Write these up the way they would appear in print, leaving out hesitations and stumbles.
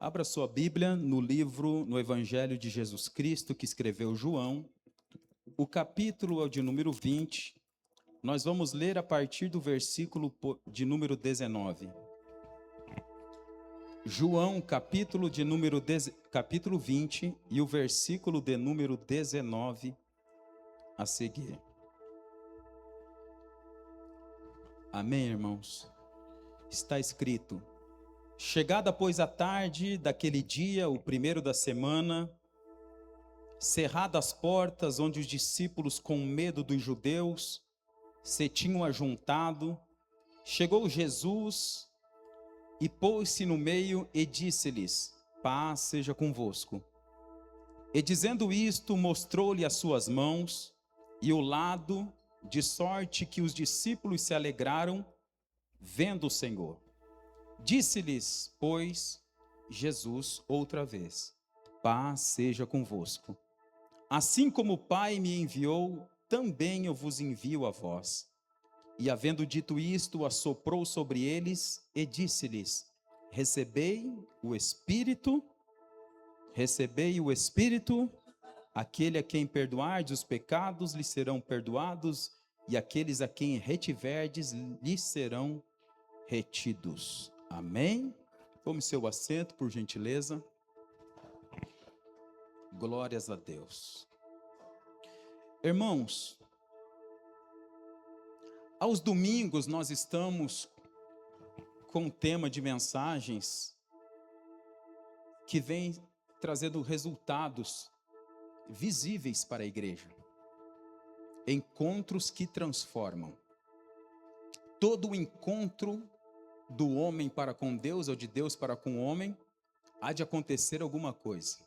Abra sua Bíblia no Evangelho de Jesus Cristo, que escreveu João. O capítulo é o de número 20. Nós vamos ler a partir do versículo de número 19. João, capítulo 20 e o versículo de número 19 a seguir. Amém, irmãos? Está escrito: chegada, pois, a tarde daquele dia, o primeiro da semana, cerradas as portas, onde os discípulos, com medo dos judeus, se tinham ajuntado, chegou Jesus e pôs-se no meio e disse-lhes: paz seja convosco. E dizendo isto, mostrou-lhe as suas mãos e o lado, de sorte que os discípulos se alegraram, vendo o Senhor. Disse-lhes, pois, Jesus outra vez: paz seja convosco. Assim como o Pai me enviou, também eu vos envio a vós. E havendo dito isto, assoprou sobre eles e disse-lhes: recebei o Espírito, aquele a quem perdoardes os pecados, lhes serão perdoados, e aqueles a quem retiverdes, lhes serão retidos. Amém? Tome seu assento, por gentileza. Glórias a Deus. Irmãos, aos domingos nós estamos com um tema de mensagens que vem trazendo resultados visíveis para a igreja. Encontros que transformam. Todo encontro do homem para com Deus, ou de Deus para com o homem, há de acontecer alguma coisa.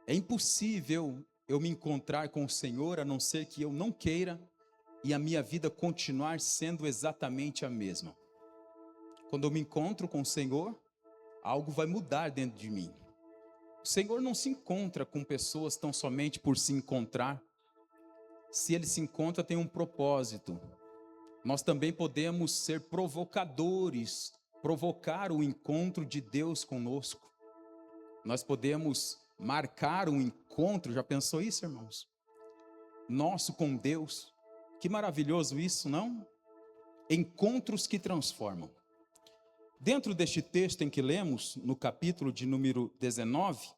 É impossível eu me encontrar com o Senhor, a não ser que eu não queira, e a minha vida continuar sendo exatamente a mesma. Quando eu me encontro com o Senhor, algo vai mudar dentro de mim. O Senhor não se encontra com pessoas tão somente por se encontrar. Se Ele se encontra, tem um propósito. Nós também podemos ser provocadores, provocar o encontro de Deus conosco. Nós podemos marcar um encontro, já pensou isso, irmãos? Nosso com Deus. Que maravilhoso isso, não? Encontros que transformam. Dentro deste texto em que lemos, no capítulo de número 19,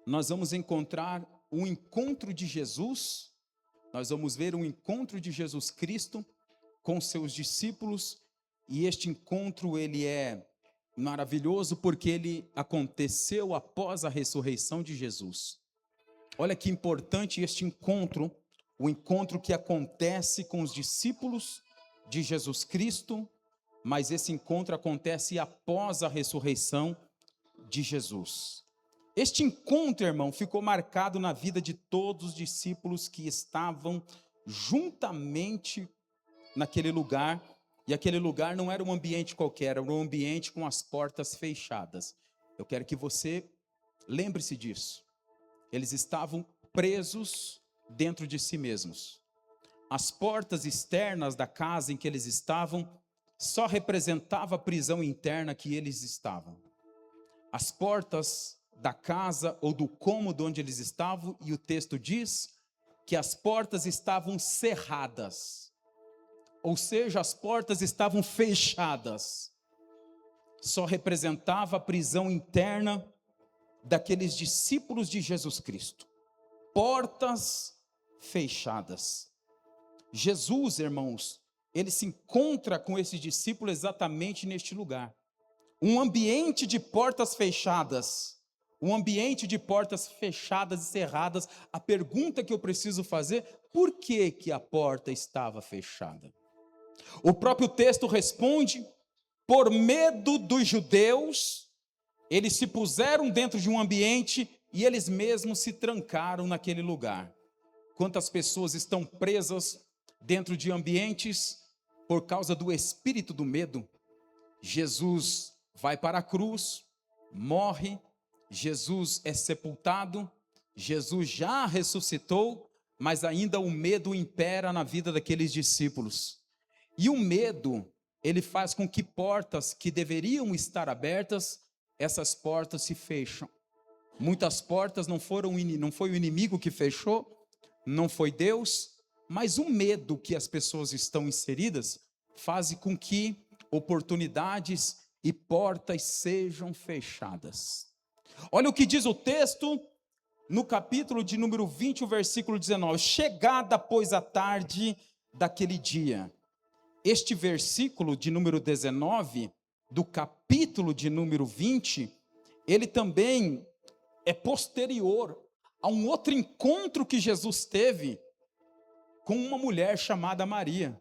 nós vamos encontrar um encontro de Jesus, nós vamos ver um encontro de Jesus Cristo com seus discípulos, e este encontro ele é maravilhoso porque ele aconteceu após a ressurreição de Jesus. Olha que importante este encontro, o encontro que acontece com os discípulos de Jesus Cristo, mas esse encontro acontece após a ressurreição de Jesus. Este encontro, irmão, ficou marcado na vida de todos os discípulos que estavam juntamente naquele lugar, e aquele lugar não era um ambiente qualquer, era um ambiente com as portas fechadas. Eu quero que você lembre-se disso. Eles estavam presos dentro de si mesmos. As portas externas da casa em que eles estavam só representavam a prisão interna que eles estavam. As portas da casa ou do cômodo onde eles estavam, e o texto diz que as portas estavam cerradas. Ou seja, as portas estavam fechadas. Só representava a prisão interna daqueles discípulos de Jesus Cristo. Portas fechadas. Jesus, irmãos, ele se encontra com esse discípulo exatamente neste lugar. Um ambiente de portas fechadas. Um ambiente de portas fechadas e cerradas. A pergunta que eu preciso fazer: por que a porta estava fechada? O próprio texto responde: por medo dos judeus, eles se puseram dentro de um ambiente e eles mesmos se trancaram naquele lugar. Quantas pessoas estão presas dentro de ambientes por causa do espírito do medo? Jesus vai para a cruz, morre, Jesus é sepultado, Jesus já ressuscitou, mas ainda o medo impera na vida daqueles discípulos. E o medo, ele faz com que portas que deveriam estar abertas essas portas se fecham. Muitas portas não foi o inimigo que fechou, não foi Deus, mas o medo que as pessoas estão inseridas faz com que oportunidades e portas sejam fechadas. Olha o que diz o texto no capítulo de número 20, o versículo 19. Chegada, pois, a tarde daquele dia. Este versículo de número 19, do capítulo de número 20, ele também é posterior a um outro encontro que Jesus teve com uma mulher chamada Maria.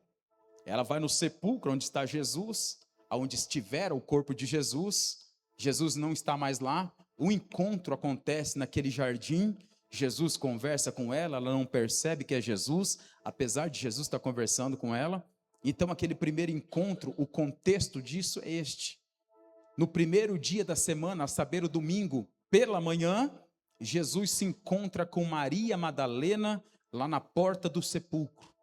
Ela vai no sepulcro onde está Jesus, onde estiver o corpo de Jesus. Jesus não está mais lá. O encontro acontece naquele jardim. Jesus conversa com ela, ela não percebe que é Jesus, apesar de Jesus estar conversando com ela. Então, aquele primeiro encontro, o contexto disso é este. No primeiro dia da semana, a saber, o domingo, pela manhã, Jesus se encontra com Maria Madalena lá na porta do sepulcro.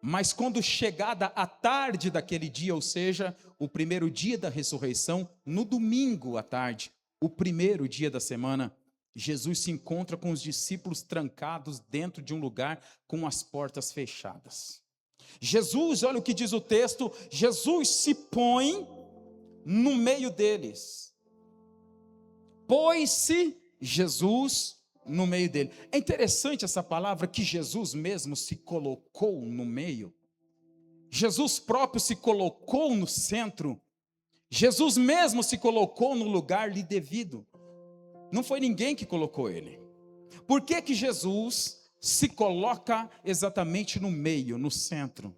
Mas quando chegada a tarde daquele dia, ou seja, o primeiro dia da ressurreição, no domingo à tarde, o primeiro dia da semana, Jesus se encontra com os discípulos trancados dentro de um lugar com as portas fechadas. Jesus, olha o que diz o texto, Jesus se põe no meio deles. Pôs-se Jesus no meio dele. É interessante essa palavra que Jesus mesmo se colocou no meio. Jesus próprio se colocou no centro. Jesus mesmo se colocou no lugar lhe devido. Não foi ninguém que colocou ele. Por que que Jesus se coloca exatamente no meio, no centro?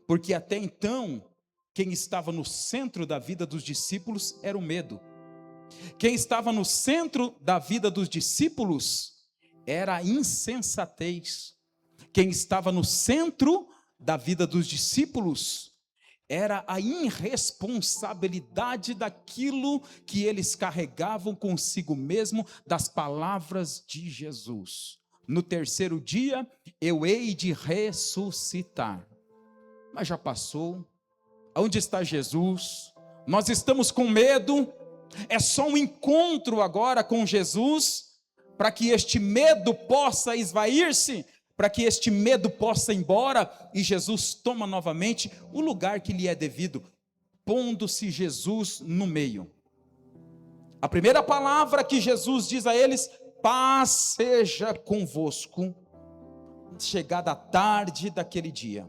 Porque até então, quem estava no centro da vida dos discípulos era o medo. Quem estava no centro da vida dos discípulos era a insensatez. Quem estava no centro da vida dos discípulos era a irresponsabilidade daquilo que eles carregavam consigo mesmo, das palavras de Jesus. No terceiro dia eu hei de ressuscitar. Mas já passou. Onde está Jesus? Nós estamos com medo. É só um encontro agora com Jesus, para que este medo possa esvair-se, para que este medo possa ir embora, e Jesus toma novamente o lugar que lhe é devido, pondo-se Jesus no meio. A primeira palavra que Jesus diz a eles: paz seja convosco, chegada a tarde daquele dia.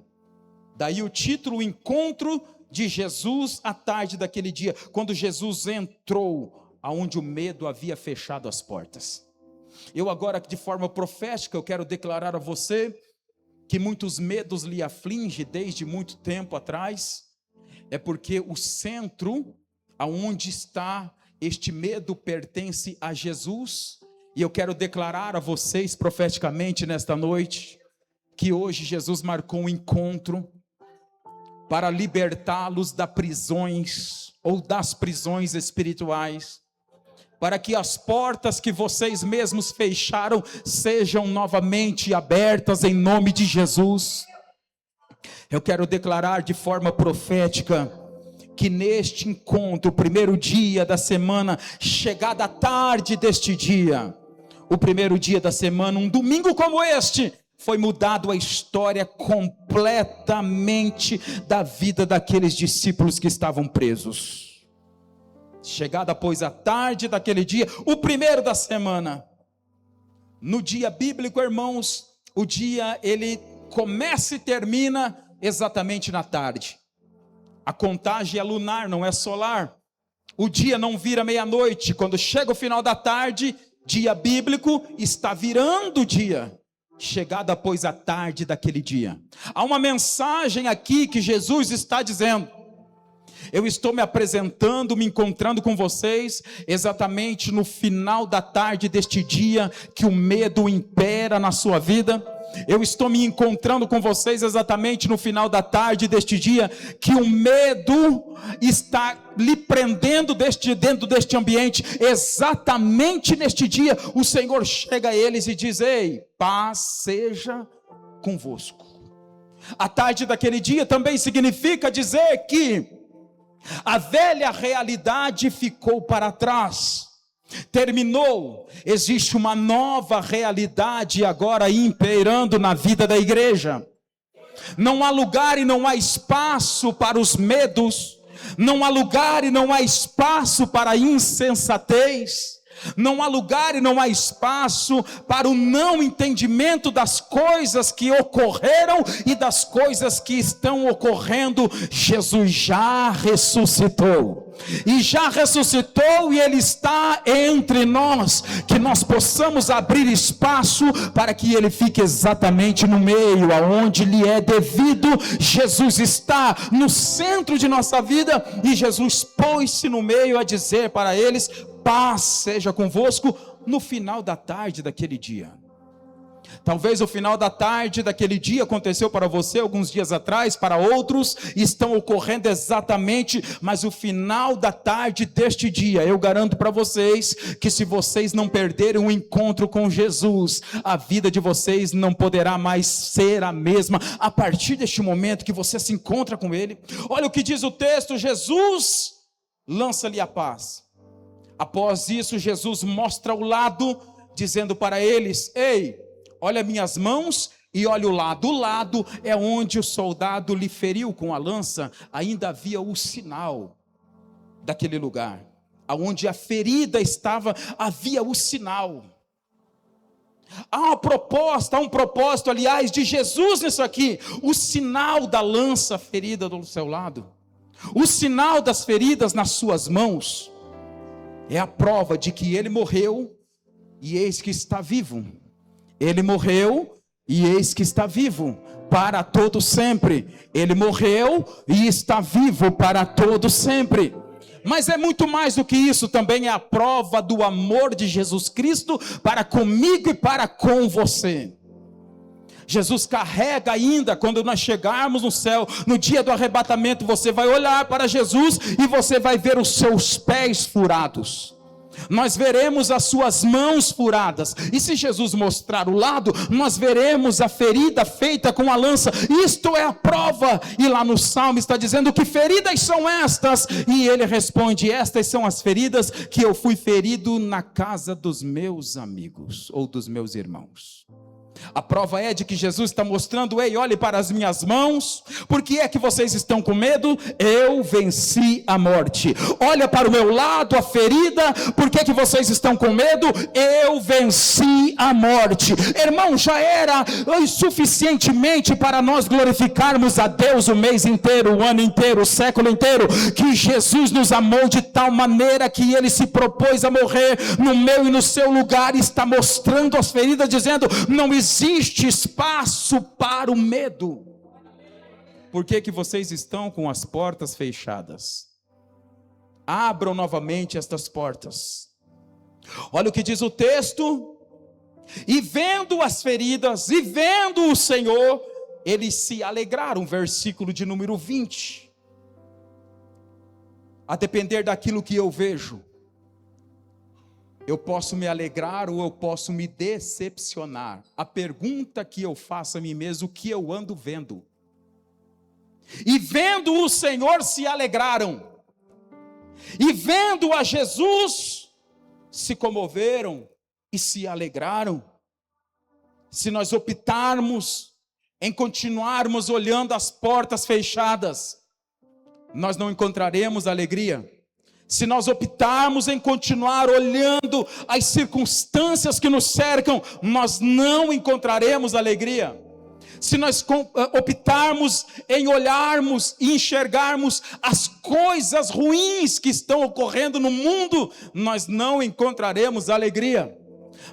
Daí o título, o encontro de Jesus à tarde daquele dia, quando Jesus entrou aonde o medo havia fechado as portas. Eu agora, de forma profética, eu quero declarar a você que muitos medos lhe afligem desde muito tempo atrás, é porque o centro aonde está este medo pertence a Jesus, e eu quero declarar a vocês profeticamente nesta noite, que hoje Jesus marcou um encontro para libertá-los das prisões, ou das prisões espirituais, para que as portas que vocês mesmos fecharam sejam novamente abertas em nome de Jesus. Eu quero declarar de forma profética que neste encontro, o primeiro dia da semana, chegada a tarde deste dia, o primeiro dia da semana, um domingo como este, foi mudado a história completamente da vida daqueles discípulos que estavam presos. Chegada, pois, a tarde daquele dia, o primeiro da semana, no dia bíblico, irmãos, o dia ele começa e termina exatamente na tarde. A contagem é lunar, não é solar. O dia não vira meia-noite. Quando chega o final da tarde, dia bíblico, está virando o dia. Chegada, pois, a tarde daquele dia. Há uma mensagem aqui que Jesus está dizendo: eu estou me apresentando, me encontrando com vocês, exatamente no final da tarde deste dia, que o medo impera na sua vida. Eu estou me encontrando com vocês exatamente no final da tarde deste dia, que o medo está lhe prendendo dentro deste ambiente. Exatamente neste dia, o Senhor chega a eles e diz: ei, paz seja convosco. A tarde daquele dia também significa dizer que A velha realidade ficou para trás, terminou. Existe uma nova realidade agora imperando na vida da igreja. Não há lugar e não há espaço para os medos, não há lugar e não há espaço para a insensatez, não há lugar e não há espaço para o não entendimento das coisas que ocorreram e das coisas que estão ocorrendo. Jesus já ressuscitou, e já ressuscitou, e Ele está entre nós, que nós possamos abrir espaço para que Ele fique exatamente no meio, aonde lhe é devido. Jesus está no centro de nossa vida, e Jesus pôs-se no meio a dizer para eles: paz seja convosco. No final da tarde daquele dia, talvez o final da tarde daquele dia aconteceu para você alguns dias atrás, para outros estão ocorrendo exatamente, mas o final da tarde deste dia, eu garanto para vocês que se vocês não perderem um encontro com Jesus, a vida de vocês não poderá mais ser a mesma a partir deste momento que você se encontra com Ele. Olha o que diz o texto: Jesus lança-lhe a paz. Após isso, Jesus mostra o lado, dizendo para eles: ei, olha minhas mãos e olha o lado. O lado é onde o soldado lhe feriu com a lança. Ainda havia o sinal daquele lugar. Aonde a ferida estava, havia o sinal. Há um propósito, aliás, de Jesus nisso aqui. O sinal da lança ferida do seu lado. O sinal das feridas nas suas mãos. É a prova de que Ele morreu e eis que está vivo. Ele morreu e eis que está vivo para todo sempre. Ele morreu e está vivo para todo sempre. Mas é muito mais do que isso, também é a prova do amor de Jesus Cristo para comigo e para com você. Jesus carrega ainda, quando nós chegarmos no céu, no dia do arrebatamento, você vai olhar para Jesus e você vai ver os seus pés furados. Nós veremos as suas mãos furadas, e se Jesus mostrar o lado, nós veremos a ferida feita com a lança. Isto é a prova. E lá no Salmo está dizendo: que feridas são estas? E ele responde: estas são as feridas que eu fui ferido na casa dos meus amigos, ou dos meus irmãos. A prova é de que Jesus está mostrando: ei, olhe para as minhas mãos. Por que é que vocês estão com medo? Eu venci a morte. Olha para o meu lado, a ferida. Por que é que vocês estão com medo? Eu venci a morte. Irmão, já era suficientemente para nós glorificarmos a Deus o mês inteiro, o ano inteiro, o século inteiro, que Jesus nos amou de tal maneira que Ele se propôs a morrer no meu e no seu lugar, e está mostrando as feridas, dizendo: não existe espaço para o medo. Por que que vocês estão com as portas fechadas? Abram novamente estas portas. Olha o que diz o texto: e vendo as feridas, e vendo o Senhor, eles se alegraram. Versículo de número 20. A depender daquilo que eu vejo, eu posso me alegrar ou eu posso me decepcionar. A pergunta que eu faço a mim mesmo: o que eu ando vendo? E vendo o Senhor se alegraram, e vendo a Jesus se comoveram e se alegraram. Se nós optarmos em continuarmos olhando as portas fechadas, nós não encontraremos alegria. Se nós optarmos em continuar olhando as circunstâncias que nos cercam, nós não encontraremos alegria. Se nós optarmos em olharmos e enxergarmos as coisas ruins que estão ocorrendo no mundo, nós não encontraremos alegria.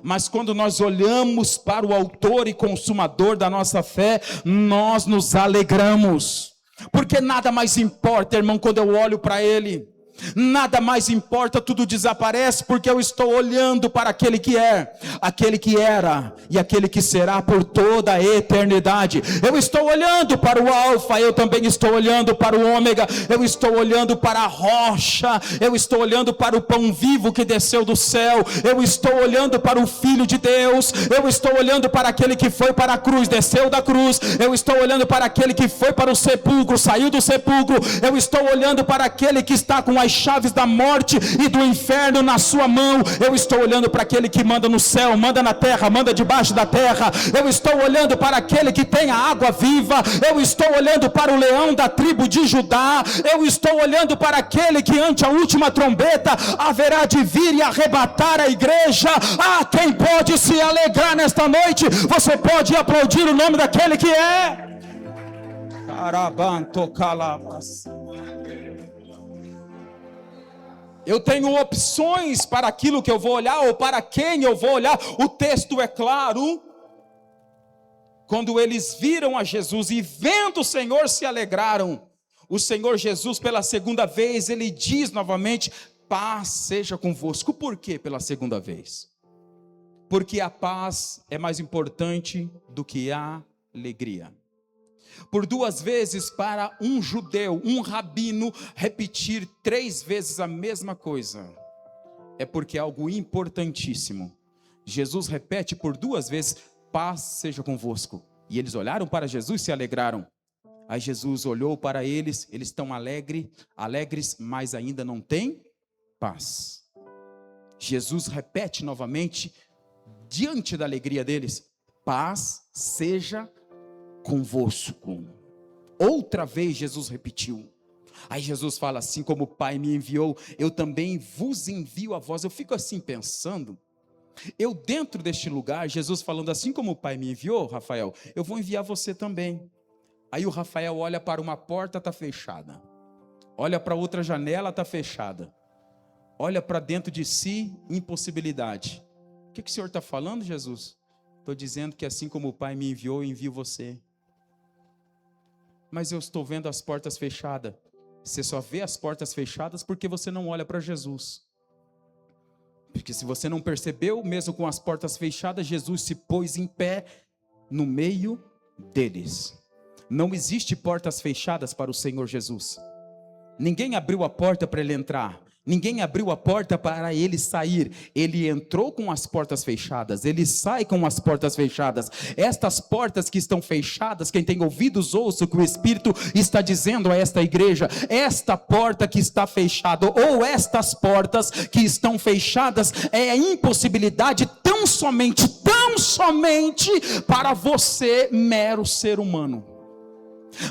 Mas quando nós olhamos para o autor e consumador da nossa fé, nós nos alegramos. Porque nada mais importa, irmão, quando eu olho para Ele. Nada mais importa, tudo desaparece, porque eu estou olhando para aquele que é, aquele que era e aquele que será por toda a eternidade. Eu estou olhando para o Alfa, eu também estou olhando para o Ômega, eu estou olhando para a rocha, eu estou olhando para o pão vivo que desceu do céu, eu estou olhando para o Filho de Deus, eu estou olhando para aquele que foi para a cruz, desceu da cruz, eu estou olhando para aquele que foi para o sepulcro, saiu do sepulcro, eu estou olhando para aquele que está com as chaves da morte e do inferno na sua mão, eu estou olhando para aquele que manda no céu, manda na terra, manda debaixo da terra, eu estou olhando para aquele que tem a água viva, eu estou olhando para o leão da tribo de Judá, eu estou olhando para aquele que ante a última trombeta haverá de vir e arrebatar a igreja. Quem pode se alegrar nesta noite? Você pode aplaudir o nome daquele que é. Carabanto calabas. Eu tenho opções para aquilo que eu vou olhar ou para quem eu vou olhar. O texto é claro. Quando eles viram a Jesus e vendo o Senhor se alegraram. O Senhor Jesus pela segunda vez, ele diz novamente: paz seja convosco. Por que pela segunda vez? Porque a paz é mais importante do que a alegria. Por duas vezes, para um judeu, um rabino, repetir 3 vezes a mesma coisa, é porque é algo importantíssimo. Jesus repete por 2 vezes: paz seja convosco. E eles olharam para Jesus e se alegraram. Aí Jesus olhou para eles, eles estão alegres, mas ainda não têm paz. Jesus repete novamente, diante da alegria deles: paz seja convosco. Outra vez Jesus repetiu. Aí Jesus fala: assim como o Pai me enviou, eu também vos envio a vós. Eu fico assim pensando, eu dentro deste lugar, Jesus falando: assim como o Pai me enviou, Rafael, eu vou enviar você também. Aí o Rafael olha para uma porta, está fechada. Olha para outra janela, está fechada. Olha para dentro de si, impossibilidade. O que o Senhor está falando, Jesus? Estou dizendo que assim como o Pai me enviou, eu envio você. Mas eu estou vendo as portas fechadas. Você só vê as portas fechadas porque você não olha para Jesus. Porque se você não percebeu, mesmo com as portas fechadas, Jesus se pôs em pé no meio deles. Não existe portas fechadas para o Senhor Jesus. Ninguém abriu a porta para ele entrar. Ninguém abriu a porta para ele sair. Ele entrou com as portas fechadas. Ele sai com as portas fechadas. Estas portas que estão fechadas, quem tem ouvidos ouça o que o Espírito está dizendo a esta igreja. Esta porta que está fechada, ou estas portas que estão fechadas, é a impossibilidade tão somente para você, mero ser humano.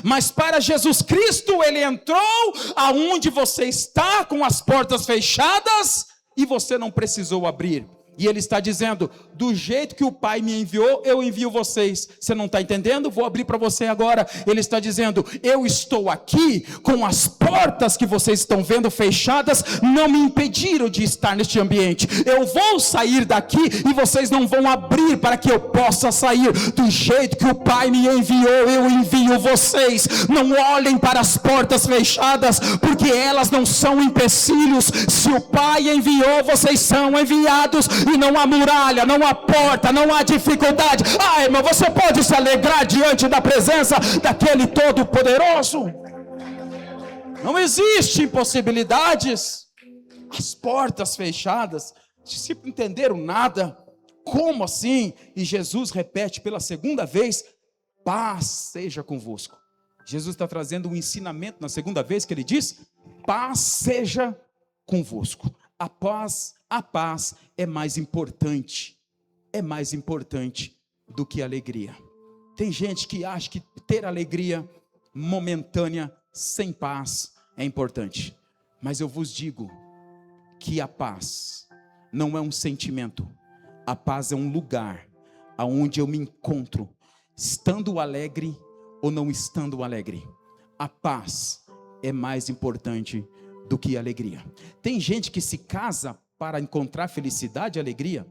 Mas para Jesus Cristo, ele entrou aonde você está com as portas fechadas e você não precisou abrir. E ele está dizendo: do jeito que o Pai me enviou, eu envio vocês. Você não está entendendo? Vou abrir para você agora. Ele está dizendo: eu estou aqui com as portas que vocês estão vendo fechadas, não me impediram de estar neste ambiente. Eu vou sair daqui e vocês não vão abrir para que eu possa sair. Do jeito que o Pai me enviou, eu envio vocês. Não olhem para as portas fechadas, porque elas não são empecilhos. Se o Pai enviou, vocês são enviados. E não há muralha, não há porta, não há dificuldade. Irmão, você pode se alegrar diante da presença daquele Todo-Poderoso. Não existe impossibilidades. As portas fechadas, discípulos entenderam nada. Como assim? E Jesus repete pela segunda vez: paz seja convosco. Jesus está trazendo um ensinamento na segunda vez que ele diz: paz seja convosco. A paz é mais importante do que a alegria. Tem gente que acha que ter alegria momentânea, sem paz, é importante. Mas eu vos digo que a paz não é um sentimento. A paz é um lugar aonde eu me encontro, estando alegre ou não estando alegre. A paz é mais importante do que a alegria. Tem gente que se casa para encontrar felicidade e alegria.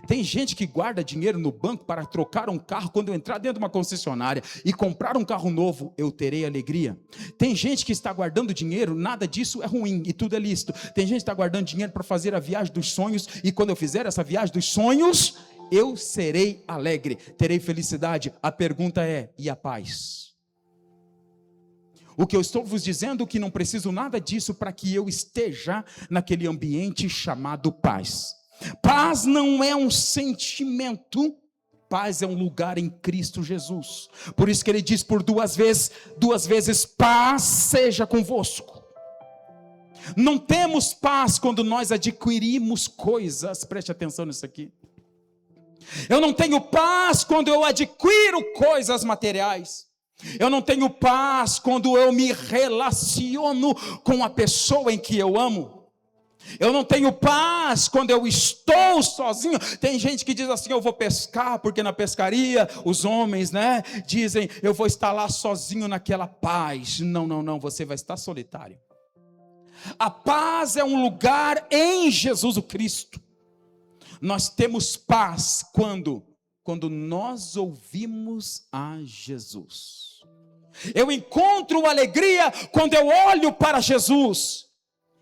Tem gente que guarda dinheiro no banco para trocar um carro quando eu entrar dentro de uma concessionária e comprar um carro novo, eu terei alegria. Tem gente que está guardando dinheiro, nada disso é ruim e tudo é lícito. Tem gente que está guardando dinheiro para fazer a viagem dos sonhos e quando eu fizer essa viagem dos sonhos, eu serei alegre, terei felicidade. A pergunta é, e a paz? O que eu estou vos dizendo é que não preciso nada disso para que eu esteja naquele ambiente chamado paz. Paz não é um sentimento, paz é um lugar em Cristo Jesus. Por isso que ele diz por duas vezes, paz seja convosco. Não temos paz quando nós adquirimos coisas, preste atenção nisso aqui. Eu não tenho paz quando eu adquiro coisas materiais. Eu não tenho paz quando eu me relaciono com a pessoa em que eu amo. Eu não tenho paz quando eu estou sozinho. Tem gente que diz assim, eu vou pescar, porque na pescaria os homens, dizem, eu vou estar lá sozinho naquela paz. Não, você vai estar solitário. A paz é um lugar em Jesus o Cristo. Nós temos paz quando nós ouvimos a Jesus. Eu encontro alegria quando eu olho para Jesus.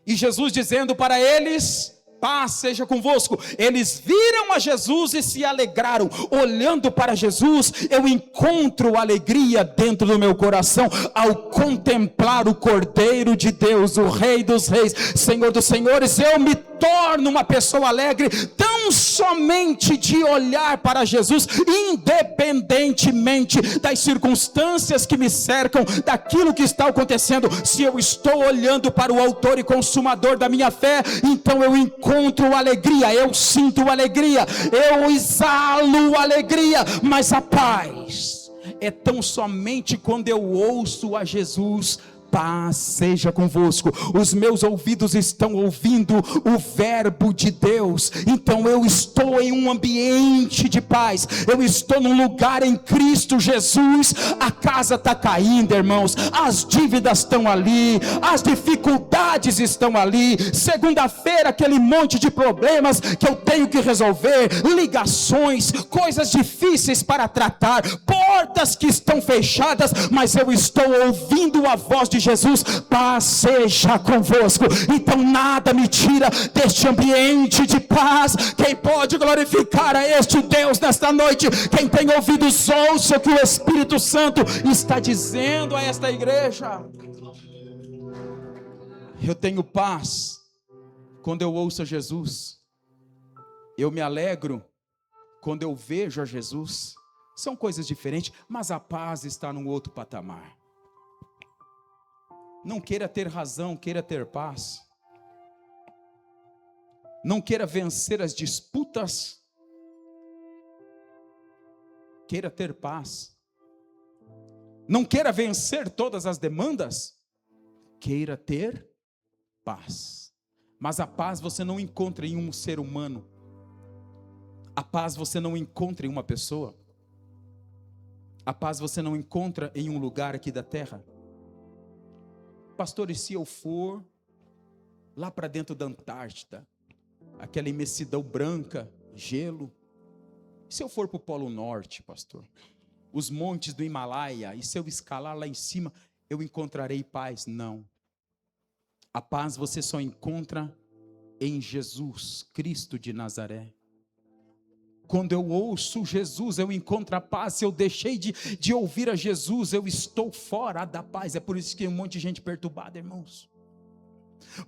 E Jesus dizendo para eles, paz seja convosco. Eles viram a Jesus e se alegraram. Olhando para Jesus, eu encontro alegria dentro do meu coração ao contemplar o Cordeiro de Deus, o Rei dos Reis, Senhor dos Senhores. Eu me torno uma pessoa alegre tão somente de olhar para Jesus, independentemente das circunstâncias que me cercam, daquilo que está acontecendo. Se eu estou olhando para o autor e consumador da minha fé, então eu encontro alegria, eu sinto alegria, eu exalo alegria. Mas a paz é tão somente quando eu ouço a Jesus. Paz seja convosco. Os meus ouvidos estão ouvindo o verbo de Deus. Então eu estou em um ambiente de paz. Eu estou num lugar em Cristo Jesus. A casa está caindo, irmãos. As dívidas estão ali. As dificuldades estão ali. Segunda-feira, aquele monte de problemas que eu tenho que resolver. Ligações, coisas difíceis para tratar. Portas que estão fechadas. Mas eu estou ouvindo a voz de Jesus, paz seja convosco. Então nada me tira deste ambiente de paz. Quem pode glorificar a este Deus nesta noite? Quem tem ouvidos, ouça o que o Espírito Santo está dizendo a esta igreja. Eu tenho paz quando eu ouço a Jesus. Eu me alegro quando eu vejo a Jesus. São coisas diferentes, mas a paz está num outro patamar. Não queira ter razão, queira ter paz. Não queira vencer as disputas, queira ter paz. Não queira vencer todas as demandas, queira ter paz. Mas a paz você não encontra em um ser humano. A paz você não encontra em uma pessoa. A paz você não encontra em um lugar aqui da terra. Pastor, e se eu for lá para dentro da Antártida, aquela imensidão branca, gelo? E se eu for para o Polo Norte, pastor? Os montes do Himalaia, e se eu escalar lá em cima, eu encontrarei paz? Não. A paz você só encontra em Jesus, Cristo de Nazaré. Quando eu ouço Jesus, eu encontro a paz. Se eu deixei de ouvir a Jesus, eu estou fora da paz. É por isso que tem um monte de gente perturbada, irmãos.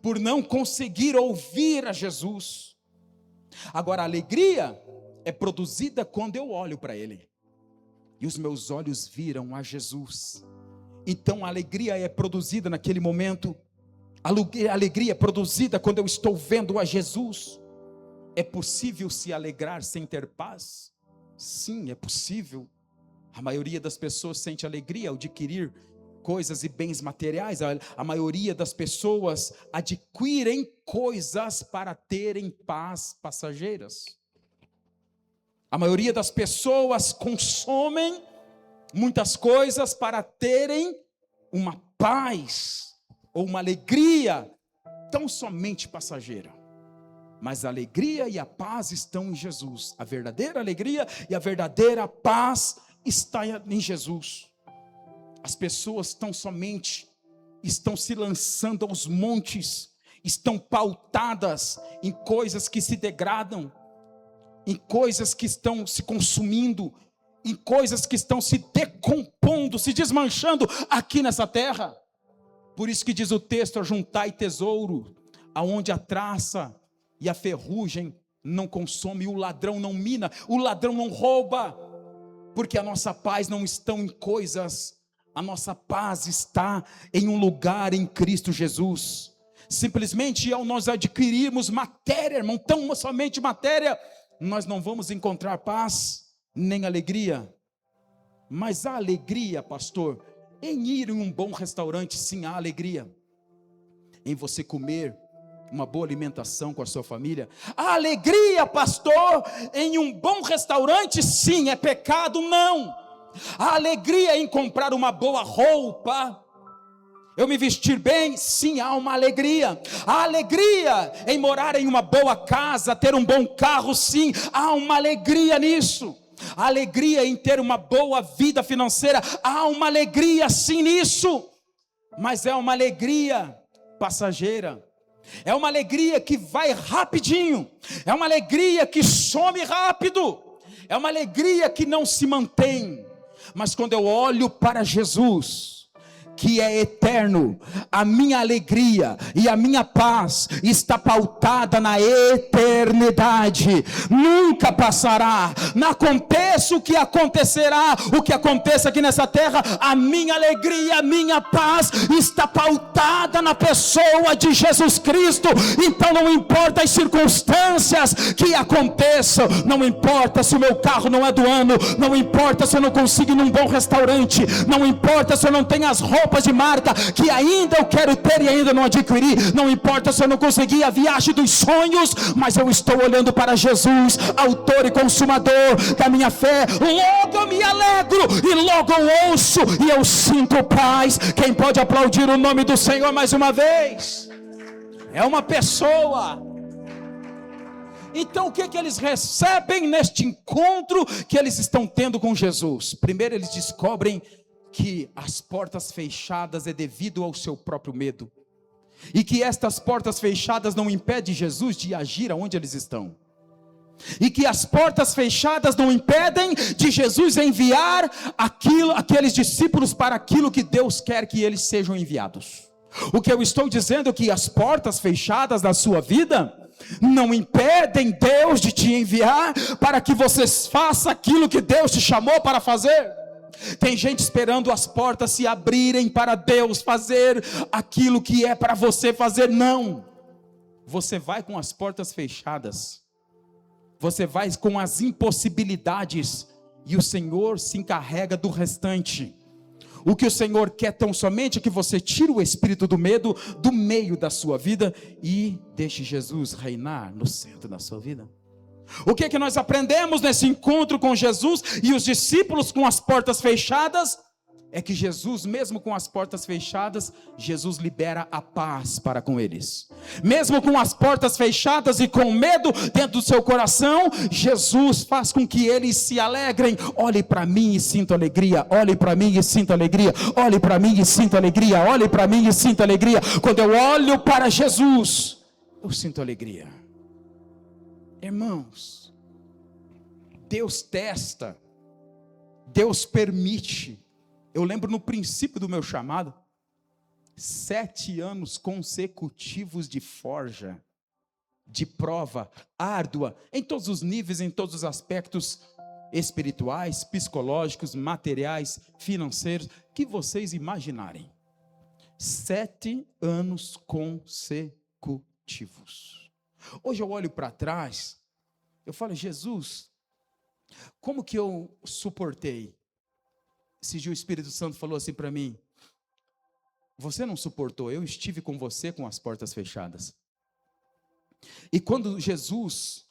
Por não conseguir ouvir a Jesus. Agora, a alegria é produzida quando eu olho para Ele. E os meus olhos viram a Jesus. Então, a alegria é produzida naquele momento. A alegria é produzida quando eu estou vendo a Jesus. É possível se alegrar sem ter paz? Sim, é possível. A maioria das pessoas sente alegria ao adquirir coisas e bens materiais. A maioria das pessoas adquirem coisas para terem paz passageiras. A maioria das pessoas consomem muitas coisas para terem uma paz ou uma alegria tão somente passageira. Mas a alegria e a paz estão em Jesus. A verdadeira alegria e a verdadeira paz está em Jesus. As pessoas estão se lançando aos montes, estão pautadas em coisas que se degradam, em coisas que estão se consumindo, em coisas que estão se decompondo, se desmanchando aqui nessa terra. Por isso que diz o texto: ajuntai tesouro, aonde a traça e a ferrugem não consome, o ladrão não mina, o ladrão não rouba, porque a nossa paz não está em coisas, a nossa paz está em um lugar em Cristo Jesus. Simplesmente ao nós adquirirmos matéria, irmão, tão somente matéria, nós não vamos encontrar paz, nem alegria. Mas a alegria, pastor, em ir em um bom restaurante, sim, há alegria. Em você comer uma boa alimentação com a sua família. A alegria, pastor, em um bom restaurante, sim, é pecado? Não. A alegria em comprar uma boa roupa, eu me vestir bem, sim, há uma alegria. A alegria em morar em uma boa casa, ter um bom carro, sim, há uma alegria nisso. A alegria em ter uma boa vida financeira, há uma alegria sim nisso. Mas é uma alegria passageira, é uma alegria que vai rapidinho, é uma alegria que some rápido, é uma alegria que não se mantém. Mas quando eu olho para Jesus, que é eterno, a minha alegria e a minha paz está pautada na eternidade, nunca passará. Não aconteça o que acontecerá, o que aconteça aqui nessa terra, a minha alegria, a minha paz está pautada na pessoa de Jesus Cristo. Então não importa as circunstâncias que aconteçam, não importa se o meu carro não é do ano, não importa se eu não consigo ir num bom restaurante, não importa se eu não tenho as roupas de marca que ainda eu quero ter e ainda não adquiri, não importa se eu não consegui a viagem dos sonhos, mas eu estou olhando para Jesus, autor e consumador da minha fé. Logo eu me alegro e logo eu ouço e eu sinto paz. Quem pode aplaudir o nome do Senhor mais uma vez? É uma pessoa. Então o que eles recebem neste encontro que eles estão tendo com Jesus? Primeiro eles descobrem que as portas fechadas é devido ao seu próprio medo, e que estas portas fechadas não impedem Jesus de agir aonde eles estão, e que as portas fechadas não impedem de Jesus enviar aqueles discípulos para aquilo que Deus quer que eles sejam enviados. O que eu estou dizendo é que as portas fechadas da sua vida não impedem Deus de te enviar para que você faça aquilo que Deus te chamou para fazer. Tem gente esperando as portas se abrirem para Deus fazer aquilo que é para você fazer. Não, você vai com as portas fechadas, você vai com as impossibilidades, e o Senhor se encarrega do restante. O que o Senhor quer tão somente é que você tire o espírito do medo do meio da sua vida e deixe Jesus reinar no centro da sua vida. O que nós aprendemos nesse encontro com Jesus e os discípulos com as portas fechadas? É que Jesus, mesmo com as portas fechadas, Jesus libera a paz para com eles. Mesmo com as portas fechadas e com medo dentro do seu coração, Jesus faz com que eles se alegrem. Olhe para mim e sinto alegria, olhe para mim e sinto alegria, olhe para mim e sinto alegria, olhe para mim e sinto alegria. Quando eu olho para Jesus, eu sinto alegria. Irmãos, Deus testa, Deus permite. Eu lembro no princípio do meu chamado, 7 anos consecutivos de forja, de prova árdua, em todos os níveis, em todos os aspectos espirituais, psicológicos, materiais, financeiros, que vocês imaginarem. 7 anos consecutivos. Hoje eu olho para trás, eu falo: Jesus, como que eu suportei? Esse dia o Espírito Santo falou assim para mim: você não suportou, eu estive com você com as portas fechadas. E quando Jesus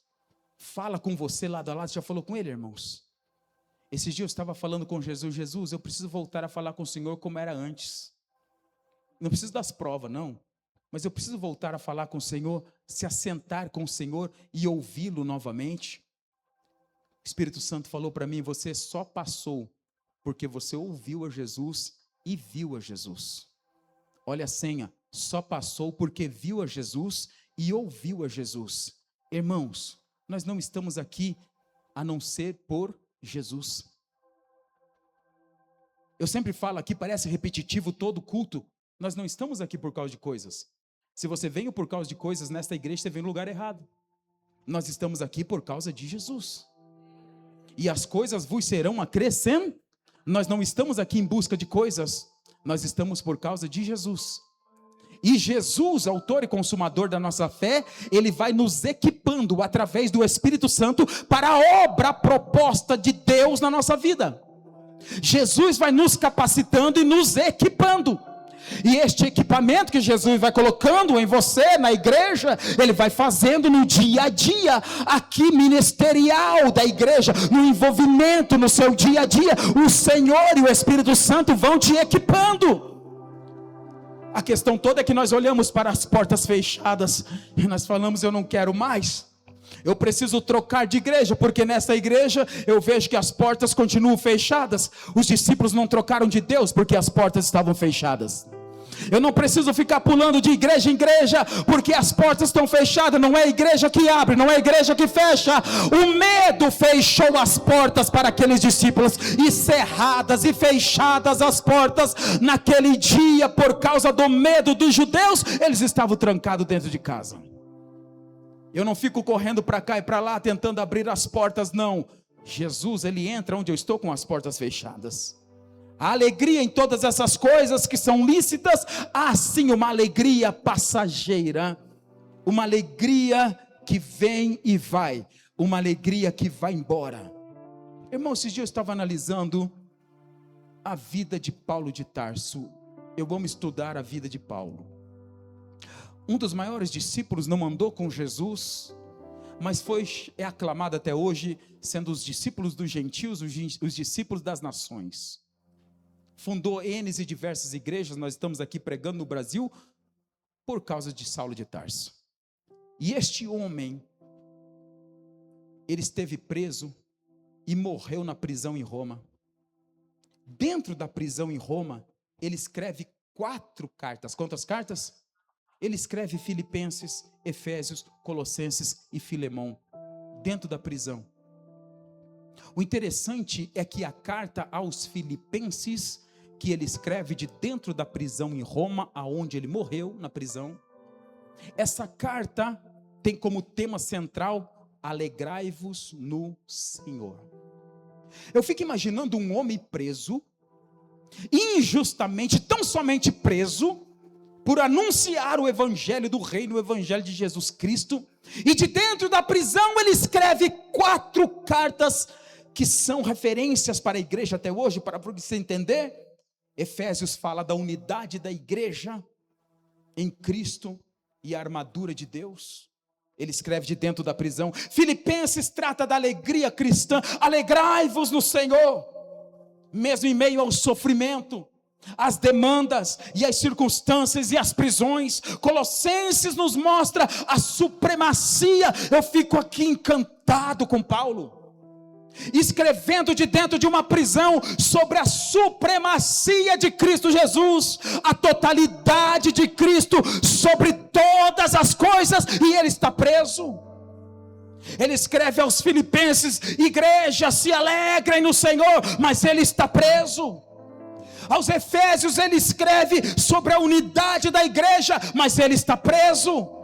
fala com você lado a lado, você já falou com ele, irmãos? Esse dia eu estava falando com Jesus: Jesus, eu preciso voltar a falar com o Senhor como era antes. Não preciso das provas, não. Mas eu preciso voltar a falar com o Senhor se assentar com o Senhor e ouvi-lo novamente. O Espírito Santo falou para mim: você só passou porque você ouviu a Jesus e viu a Jesus. Olha a senha: só passou porque viu a Jesus e ouviu a Jesus. Irmãos, nós não estamos aqui a não ser por Jesus. Eu sempre falo aqui, parece repetitivo todo culto, nós não estamos aqui por causa de coisas. Se você veio por causa de coisas nesta igreja, você veio no lugar errado. Nós estamos aqui por causa de Jesus. E as coisas vos serão acrescentadas. Nós não estamos aqui em busca de coisas, nós estamos por causa de Jesus. E Jesus, autor e consumador da nossa fé, ele vai nos equipando através do Espírito Santo para a obra proposta de Deus na nossa vida. Jesus vai nos capacitando e nos equipando. E este equipamento que Jesus vai colocando em você, na igreja, ele vai fazendo no dia a dia, aqui ministerial da igreja, no envolvimento no seu dia a dia, o Senhor e o Espírito Santo vão te equipando. A questão toda é que nós olhamos para as portas fechadas e nós falamos: eu não quero mais, eu preciso trocar de igreja, porque nessa igreja eu vejo que as portas continuam fechadas. Os discípulos não trocaram de Deus porque as portas estavam fechadas. Eu não preciso ficar pulando de igreja em igreja, porque as portas estão fechadas. Não é a igreja que abre, não é a igreja que fecha. O medo fechou as portas para aqueles discípulos, e cerradas e fechadas as portas naquele dia, por causa do medo dos judeus, eles estavam trancados dentro de casa. Eu não fico correndo para cá e para lá tentando abrir as portas, não. Jesus, ele entra onde eu estou com as portas fechadas. A alegria em todas essas coisas que são lícitas, assim uma alegria passageira, uma alegria que vem e vai, uma alegria que vai embora. Irmão, esses dias eu estava analisando a vida de Paulo de Tarso. Eu vou estudar a vida de Paulo. Um dos maiores discípulos, não andou com Jesus, mas é aclamado até hoje, sendo os discípulos dos gentios, os discípulos das nações. Fundou N e diversas igrejas. Nós estamos aqui pregando no Brasil por causa de Saulo de Tarso. E este homem, ele esteve preso e morreu na prisão em Roma. Dentro da prisão em Roma, ele escreve 4 cartas. Quantas cartas? Ele escreve Filipenses, Efésios, Colossenses e Filemão, dentro da prisão. O interessante é que a carta aos Filipenses, que ele escreve de dentro da prisão em Roma, aonde ele morreu na prisão, essa carta tem como tema central: alegrai-vos no Senhor. Eu fico imaginando um homem preso, injustamente, tão somente preso, por anunciar o evangelho do reino, o evangelho de Jesus Cristo, e de dentro da prisão ele escreve 4 cartas, que são referências para a igreja até hoje, para você entender. Efésios fala da unidade da igreja em Cristo e a armadura de Deus. Ele escreve de dentro da prisão. Filipenses trata da alegria cristã: alegrai-vos no Senhor, mesmo em meio ao sofrimento, as demandas e as circunstâncias e as prisões. Colossenses nos mostra a supremacia. Eu fico aqui encantado com Paulo, escrevendo de dentro de uma prisão sobre a supremacia de Cristo Jesus, a totalidade de Cristo sobre todas as coisas, e ele está preso. Ele escreve aos Filipenses: igreja, se alegrem no Senhor, mas ele está preso. Aos Efésios ele escreve sobre a unidade da igreja, mas ele está preso.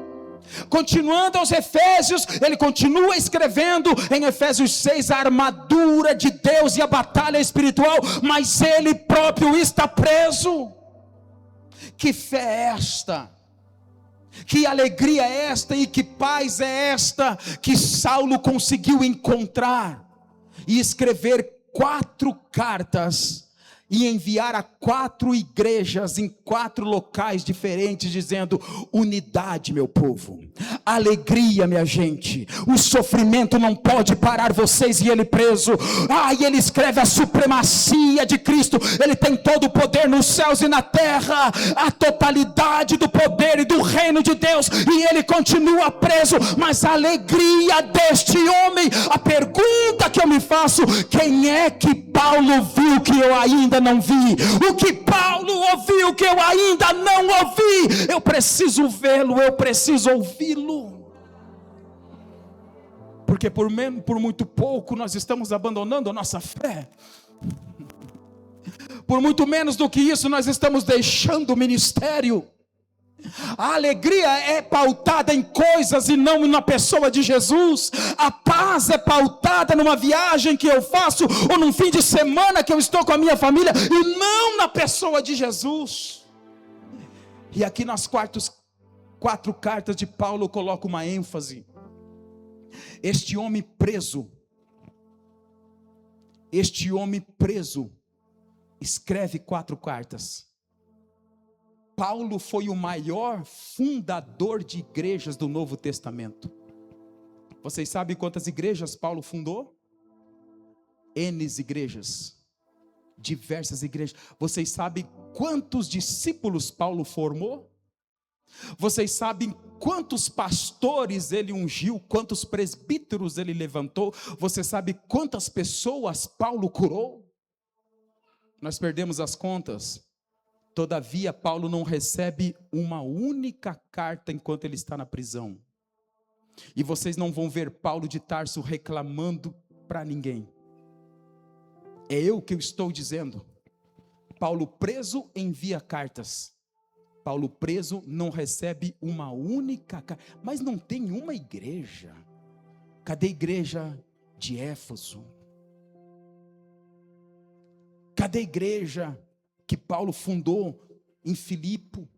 Continuando aos Efésios, ele continua escrevendo em Efésios 6 a armadura de Deus e a batalha espiritual, mas ele próprio está preso. Que fé é esta? Que alegria é esta e que paz é esta que Saulo conseguiu encontrar e escrever 4 cartas e enviar a 4 igrejas em 4 locais diferentes, dizendo: unidade, meu povo, alegria, minha gente, o sofrimento não pode parar vocês e ele preso. E ele escreve a supremacia de Cristo, ele tem todo o poder nos céus e na terra, a totalidade do poder e do reino de Deus, e ele continua preso, mas a alegria deste homem. A pergunta que eu me faço: quem é que Paulo viu que eu ainda não vi? O que Paulo ouviu que eu ainda não ouvi? Eu preciso vê-lo, eu preciso ouvi-lo. Porque por muito pouco nós estamos abandonando a nossa fé. Por muito menos do que isso nós estamos deixando o ministério. A alegria é pautada em coisas e não na pessoa de Jesus. A paz é pautada numa viagem que eu faço, ou num fim de semana que eu estou com a minha família, e não na pessoa de Jesus. E aqui nas 4 cartas de Paulo eu coloco uma ênfase. Este homem preso escreve 4 cartas. Paulo foi o maior fundador de igrejas do Novo Testamento. Vocês sabem quantas igrejas Paulo fundou? N igrejas, diversas igrejas. Vocês sabem quantos discípulos Paulo formou? Vocês sabem quantos pastores ele ungiu, quantos presbíteros ele levantou? Você sabe quantas pessoas Paulo curou? Nós perdemos as contas. Todavia, Paulo não recebe uma única carta enquanto ele está na prisão. E vocês não vão ver Paulo de Tarso reclamando para ninguém. É eu que eu estou dizendo. Paulo preso envia cartas. Paulo preso não recebe uma única carta. Mas não tem uma igreja. Cadê a igreja de Éfeso? Cadê a igreja que Paulo fundou em Filipe,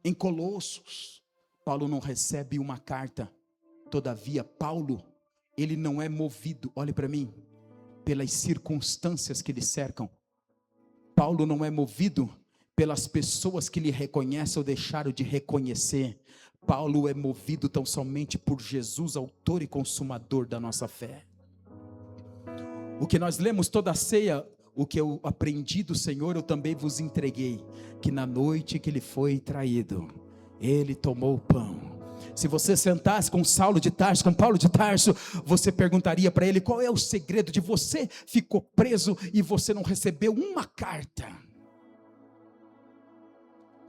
em Colossos? Paulo não recebe uma carta. Todavia, Paulo, ele não é movido, olhe para mim, pelas circunstâncias que lhe cercam. Paulo não é movido pelas pessoas que lhe reconhecem ou deixaram de reconhecer. Paulo é movido tão somente por Jesus, autor e consumador da nossa fé. O que nós lemos toda a ceia, o que eu aprendi do Senhor, eu também vos entreguei, que na noite que ele foi traído, ele tomou o pão. Se você sentasse com Saulo de Tarso, com Paulo de Tarso, você perguntaria para ele: qual é o segredo de você ficou preso e você não recebeu uma carta?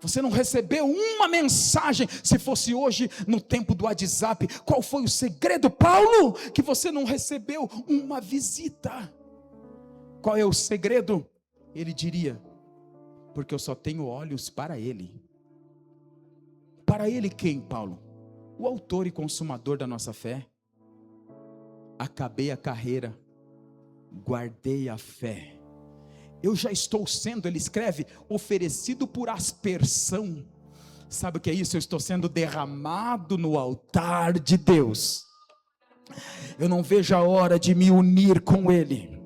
Você não recebeu uma mensagem? Se fosse hoje no tempo do WhatsApp, qual foi o segredo, Paulo, que você não recebeu uma visita? Qual é o segredo? Ele diria: porque eu só tenho olhos para ele. Para ele quem, Paulo? O autor e consumador da nossa fé. Acabei a carreira, guardei a fé. Eu já estou sendo, ele escreve, oferecido por aspersão. Sabe o que é isso? Eu estou sendo derramado no altar de Deus. Eu não vejo a hora de me unir com ele.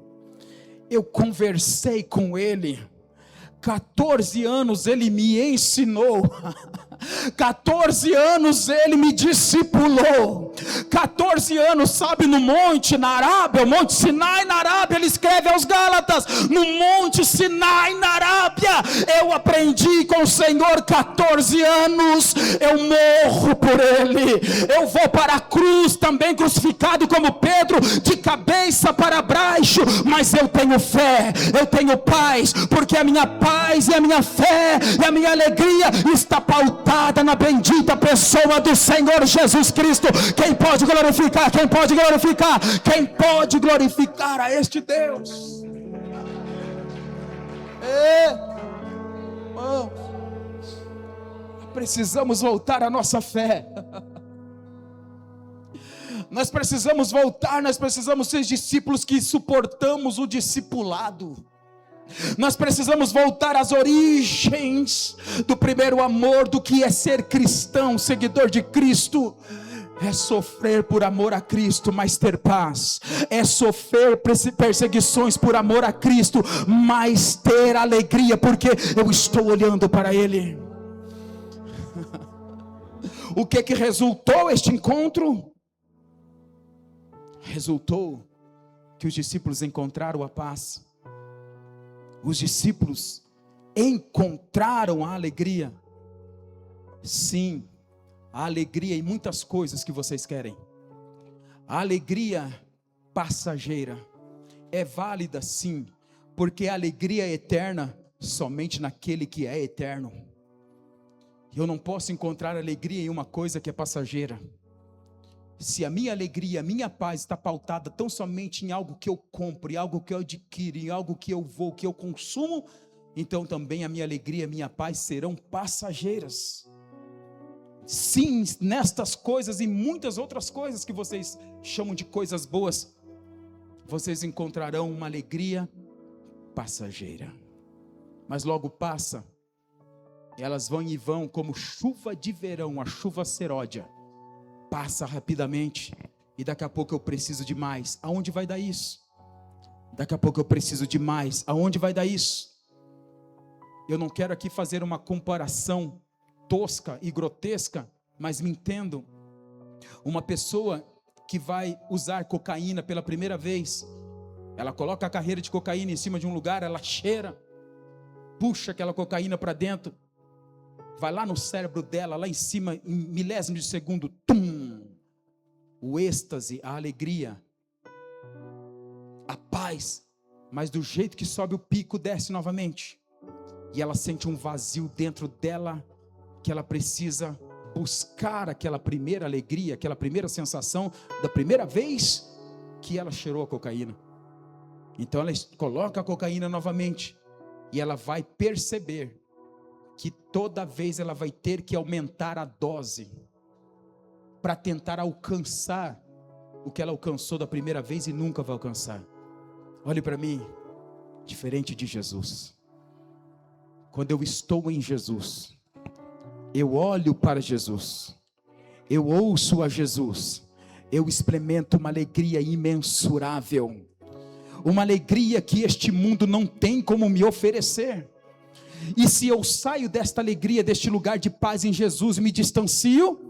Eu conversei com ele, 14 anos ele me ensinou, 14 anos ele me discipulou, 14 anos, sabe, no monte, na Arábia, o monte Sinai na Arábia, ele escreve aos Gálatas, no monte Sinai na Arábia, eu aprendi com o Senhor 14 anos, eu morro por ele, eu vou para a cruz também crucificado como Pedro, de cabeça para baixo, mas eu tenho fé, eu tenho paz, porque a minha paz e a minha fé e a minha alegria está pautada na bendita pessoa do Senhor Jesus Cristo. Quem pode glorificar? Quem pode glorificar? Quem pode glorificar a este Deus? Precisamos voltar à nossa fé. Nós precisamos voltar, nós precisamos ser discípulos que suportamos o discipulado. Nós precisamos voltar às origens do primeiro amor, do que é ser cristão, seguidor de Cristo. É sofrer por amor a Cristo, mas ter paz. É sofrer perseguições por amor a Cristo, mas ter alegria, porque eu estou olhando para Ele. O que resultou este encontro? Resultou que os discípulos encontraram a paz. Os discípulos encontraram a alegria. Sim, a alegria em muitas coisas que vocês querem. A alegria passageira é válida, sim, porque a alegria é eterna somente naquele que é eterno. Eu não posso encontrar alegria em uma coisa que é passageira. Se a minha alegria, a minha paz está pautada tão somente em algo que eu compro, em algo que eu adquiro, em algo que eu vou, que eu consumo, então também a minha alegria, a minha paz serão passageiras. Sim, nestas coisas e muitas outras coisas que vocês chamam de coisas boas, vocês encontrarão uma alegria passageira. Mas logo passa, elas vão e vão como chuva de verão, a chuva seródia. Passa rapidamente e daqui a pouco eu preciso de mais. Aonde vai dar isso? Daqui a pouco eu preciso de mais. Aonde vai dar isso? Eu não quero aqui fazer uma comparação tosca e grotesca, mas me entendam. Uma pessoa que vai usar cocaína pela primeira vez, ela coloca a carreira de cocaína em cima de um lugar, ela cheira, puxa aquela cocaína para dentro, vai lá no cérebro dela, lá em cima, em milésimo de segundo, tum! O êxtase, a alegria, a paz, mas do jeito que sobe o pico, desce novamente. E ela sente um vazio dentro dela, que ela precisa buscar aquela primeira alegria, aquela primeira sensação, da primeira vez que ela cheirou a cocaína. Então ela coloca a cocaína novamente, e ela vai perceber que toda vez ela vai ter que aumentar a dose para tentar alcançar o que ela alcançou da primeira vez e nunca vai alcançar. Olhe para mim, diferente de Jesus. Quando eu estou em Jesus, eu olho para Jesus, eu ouço a Jesus, eu experimento uma alegria imensurável, uma alegria que este mundo não tem como me oferecer. E se eu saio desta alegria, deste lugar de paz em Jesus, me distancio,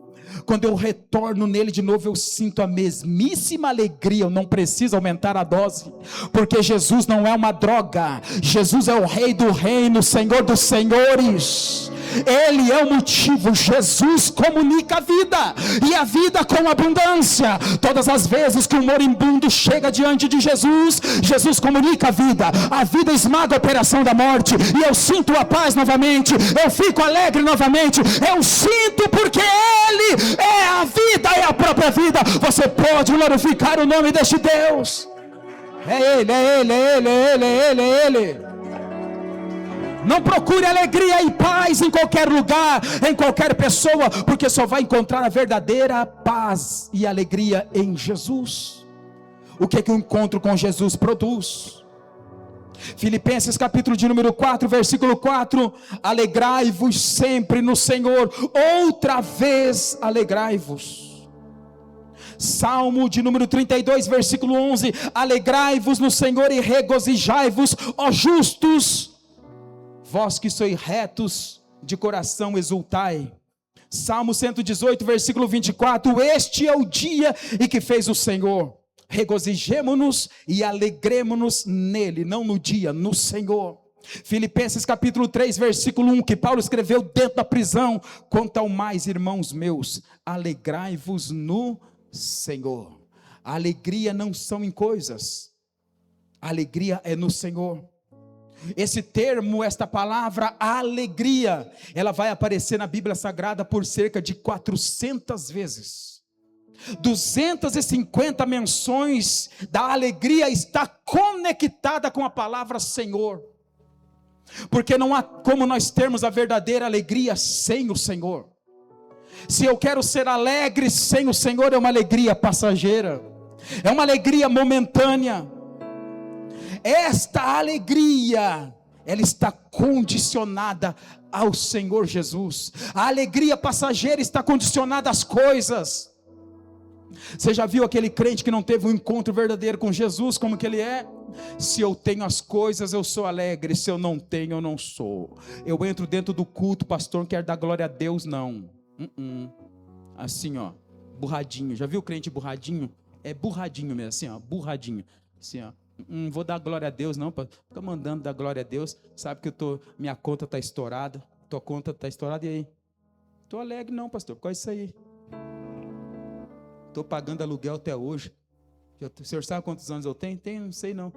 quando eu retorno nele de novo, eu sinto a mesmíssima alegria. Eu não preciso aumentar a dose, porque Jesus não é uma droga. Jesus é o Rei do Reino, Senhor dos Senhores. Ele é o motivo. Jesus comunica a vida, e a vida com abundância. Todas as vezes que um moribundo chega diante de Jesus, Jesus comunica a vida esmaga a operação da morte, e eu sinto a paz novamente, eu fico alegre novamente, eu sinto, porque Ele é a vida, é a própria vida. Você pode glorificar o nome deste Deus. É Ele, é Ele, é Ele, é Ele, é Ele, é Ele. Não procure alegria e paz em qualquer lugar, em qualquer pessoa, porque só vai encontrar a verdadeira paz e alegria em Jesus. O que o encontro com Jesus produz? Filipenses capítulo de número 4, versículo 4: alegrai-vos sempre no Senhor. Outra vez alegrai-vos. Salmo de número 32, versículo 11: alegrai-vos no Senhor e regozijai-vos, ó justos, vós que sois retos de coração, exultai. Salmo 118, versículo 24: este é o dia em que fez o Senhor, regozijemo-nos e alegremo-nos nele, não no dia, no Senhor. Filipenses capítulo 3, versículo 1, que Paulo escreveu dentro da prisão: quanto ao mais, irmãos meus, alegrai-vos no Senhor. A alegria não são em coisas, a alegria é no Senhor. Esse termo, esta palavra alegria, ela vai aparecer na Bíblia Sagrada por cerca de 400 vezes. 250 menções da alegria está conectada com a palavra Senhor, porque não há como nós termos a verdadeira alegria sem o Senhor. Se eu quero ser alegre sem o Senhor, é uma alegria passageira, é uma alegria momentânea. Esta alegria, ela está condicionada ao Senhor Jesus. A alegria passageira está condicionada às coisas. Você já viu aquele crente que não teve um encontro verdadeiro com Jesus, como que ele é? Se eu tenho as coisas, eu sou alegre. Se eu não tenho, eu não sou. Eu entro dentro do culto, pastor, não quero dar glória a Deus, não. Assim, ó, burradinho. Já viu o crente burradinho? É burradinho mesmo, assim, ó, burradinho. Assim, ó, vou dar glória a Deus, não. Fica mandando dar glória a Deus. Sabe que minha conta está estourada. Tua conta está estourada, e aí? Estou alegre não, pastor, qual é isso aí? Estou pagando aluguel até hoje. O senhor sabe quantos anos eu tenho? Tenho, não sei não.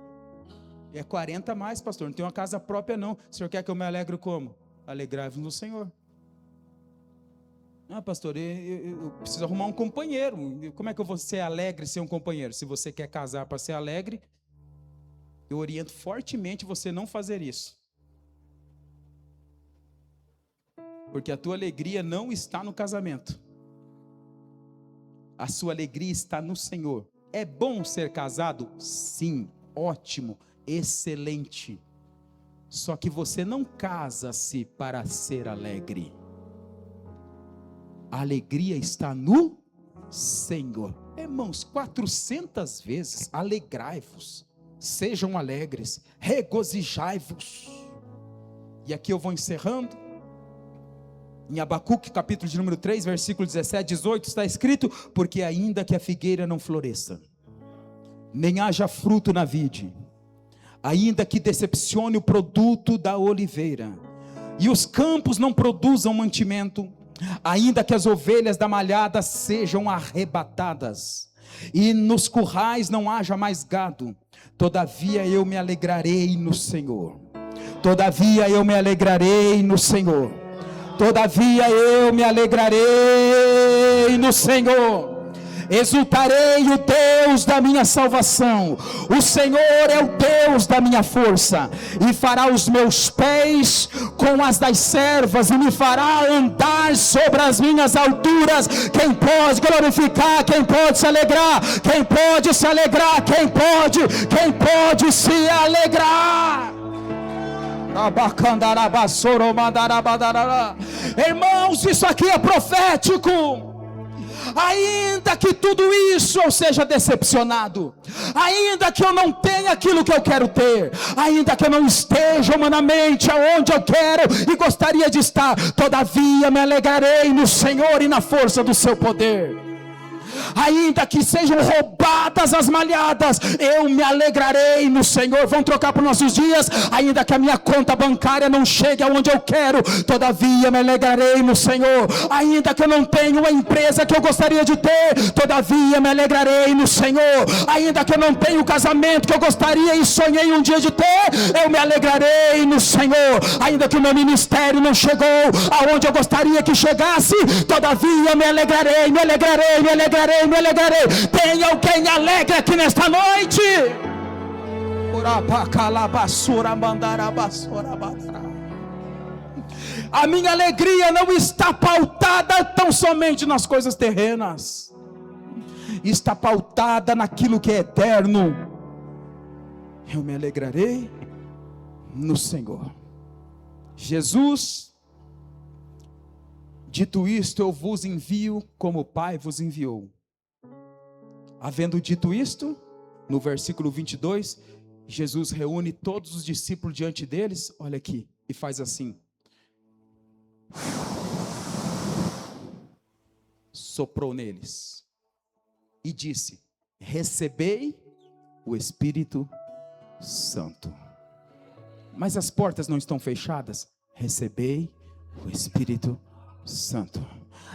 É 40 a mais, pastor. Não tenho uma casa própria não. O senhor quer que eu me alegre como? Alegrai-vos no Senhor. Ah, pastor, eu preciso arrumar um companheiro. Como é que eu vou ser alegre sem um companheiro? Se você quer casar para ser alegre, eu oriento fortemente você não fazer isso. Porque a tua alegria não está no casamento. A sua alegria está no Senhor. É bom ser casado? Sim, ótimo, excelente. Só que você não casa-se para ser alegre. A alegria está no Senhor. Irmãos, 400 vezes, alegrai-vos, sejam alegres, regozijai-vos. E aqui eu vou encerrando. Em Abacuque, capítulo de número 3, versículo 17, 18, está escrito: porque ainda que a figueira não floresça, nem haja fruto na vide, ainda que decepcione o produto da oliveira, e os campos não produzam mantimento, ainda que as ovelhas da malhada sejam arrebatadas, e nos currais não haja mais gado, todavia eu me alegrarei no Senhor. Todavia eu me alegrarei no Senhor. Todavia eu me alegrarei no Senhor, exultarei o Deus da minha salvação. O Senhor é o Deus da minha força, e fará os meus pés com as das servas, e me fará andar sobre as minhas alturas. Quem pode glorificar? Quem pode se alegrar? Quem pode se alegrar? Quem pode se alegrar? Irmãos, isso aqui é profético. Ainda que tudo isso eu seja decepcionado, ainda que eu não tenha aquilo que eu quero ter, ainda que eu não esteja humanamente aonde eu quero e gostaria de estar, todavia me alegrarei no Senhor e na força do seu poder. Ainda que sejam roubadas as malhadas, eu me alegrarei no Senhor. Vamos trocar para os nossos dias. Ainda que a minha conta bancária não chegue aonde eu quero, todavia me alegrarei no Senhor. Ainda que eu não tenha uma empresa que eu gostaria de ter, todavia me alegrarei no Senhor. Ainda que eu não tenha o casamento que eu gostaria e sonhei um dia de ter, eu me alegrarei no Senhor. Ainda que o meu ministério não chegou aonde eu gostaria que chegasse, todavia me alegrarei, me alegrarei, me alegrarei, me alegrarei. Tem alguém alegre aqui nesta noite? A minha alegria não está pautada tão somente nas coisas terrenas, está pautada naquilo que é eterno. Eu me alegrarei no Senhor. Jesus, dito isto, eu vos envio como o Pai vos enviou. Havendo dito isto, no versículo 22, Jesus reúne todos os discípulos diante deles, olha aqui, e faz assim. Soprou neles e disse: recebei o Espírito Santo. Mas as portas não estão fechadas? Recebei o Espírito Santo.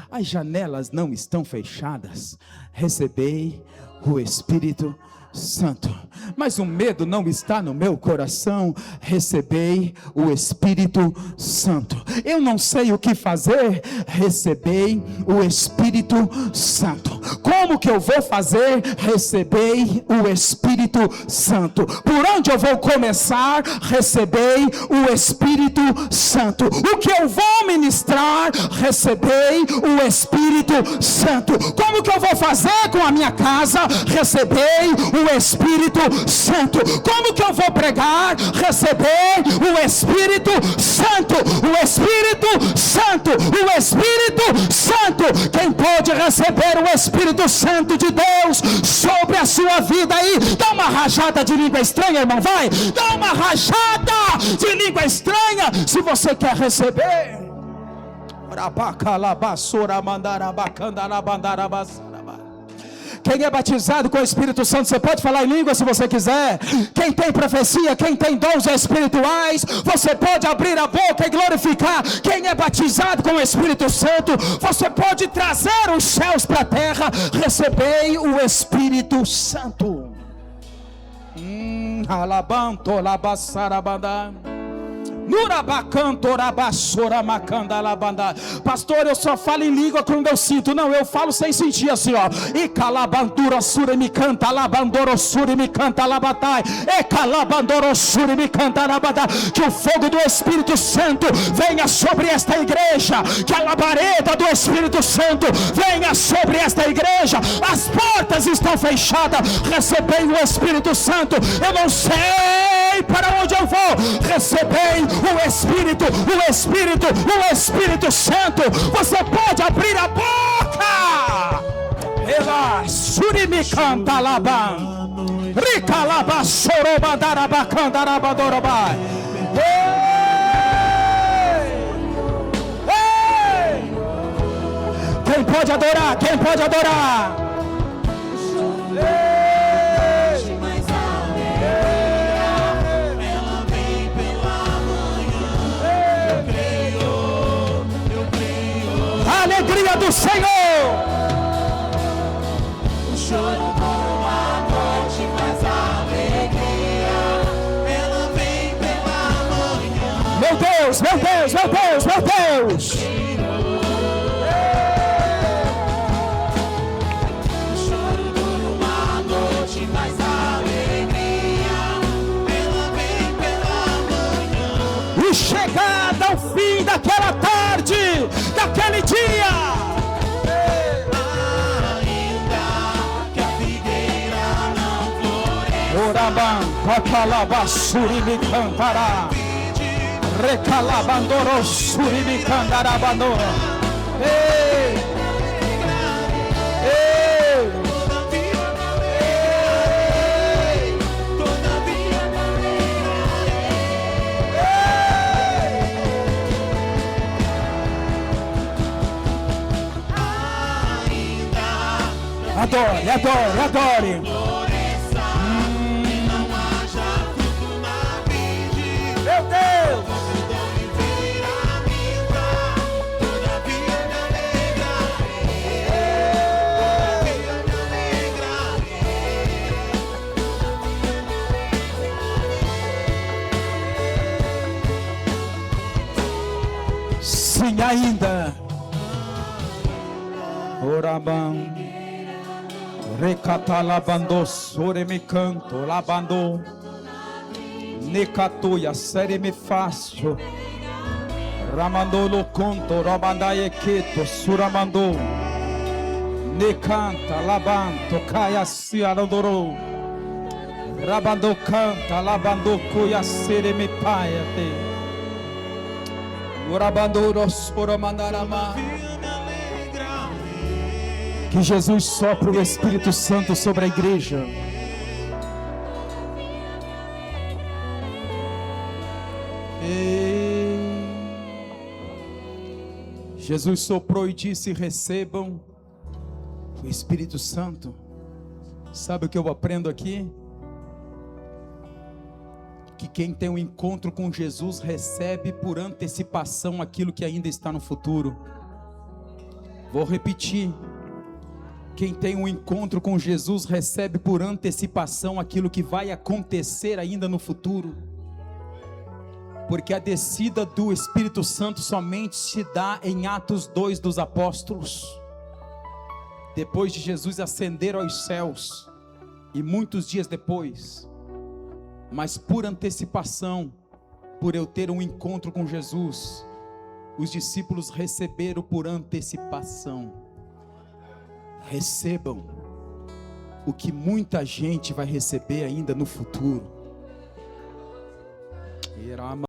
As janelas não estão fechadas? Recebei o Espírito Santo. Mas o medo não está no meu coração? Recebei o Espírito Santo. Eu não sei o que fazer? Recebei o Espírito Santo. Como que eu vou fazer? Recebei o Espírito Santo. Por onde eu vou começar? Recebei o Espírito Santo. O que eu vou ministrar? Recebei o Espírito Santo. Como que eu vou fazer com a minha casa? Recebei o Espírito Santo. Como que eu vou pregar? Receber o Espírito Santo. O Espírito Santo. O Espírito Santo. Quem pode receber o Espírito Espírito Santo de Deus sobre a sua vida aí. Dá uma rajada de língua estranha, irmão, vai. Dá uma rajada de língua estranha, se você quer receber. Quem é batizado com o Espírito Santo, você pode falar em língua se você quiser. Quem tem profecia, quem tem dons espirituais, você pode abrir a boca e glorificar. Quem é batizado com o Espírito Santo, você pode trazer os céus para a terra. Recebei o Espírito Santo. Alabanto, labassarabandá. Pastor, eu só falo em língua quando eu sinto. Não, eu falo sem sentir, assim, ó. E calabandura suri me canta, labandoro suri me canta, labatai. E calabandoro suri me canta, labatai. Que o fogo do Espírito Santo venha sobre esta igreja. Que a labareda do Espírito Santo venha sobre esta igreja. As portas estão fechadas. Recebei o Espírito Santo. Eu não sei para onde eu vou. Recebei o Espírito, o Espírito, o Espírito Santo. Você pode abrir a boca. Ela surimi canta laban, rica laba soroba darabacanda rabadoroba. Quem pode adorar? Quem pode adorar? Alegria do Senhor. O choro por uma noite, mas a alegria ela vem pela manhã. Meu Deus, meu Deus, meu Deus, meu Deus. O choro por uma noite, mas a alegria ela vem pela manhã. E chegada ao fim daquela tarde, daquele dia. Ainda que a figueira não floresça, Oraban, Patalaba, Surimi cantará. Recalabandoro, Surimi cantarabandoro. Ei! Ei! todavia Adore, adore, adore. floresça e não haja fruto na vide. Meu Deus! Sim, ainda. Oraban. Recatalabando, soreme canto, labando. Necatuia, sereme fácil. Ramandolo conto, rabandaye quieto, suramando. Necanta, labanto, caia se arandoro. Rabando canta, lavando cuia sereme paiate. Urabando suramandarama. Que Jesus sopre o Espírito Santo sobre a igreja. Jesus soprou e disse: recebam o Espírito Santo. Sabe o que eu aprendo aqui? Que quem tem um encontro com Jesus recebe por antecipação aquilo que ainda está no futuro. Vou repetir. Quem tem um encontro com Jesus recebe por antecipação aquilo que vai acontecer ainda no futuro. Porque a descida do Espírito Santo somente se dá em Atos 2 dos Apóstolos. Depois de Jesus ascender aos céus, e muitos dias depois, mas por antecipação, por eu ter um encontro com Jesus, os discípulos receberam por antecipação. Recebam o que muita gente vai receber ainda no futuro.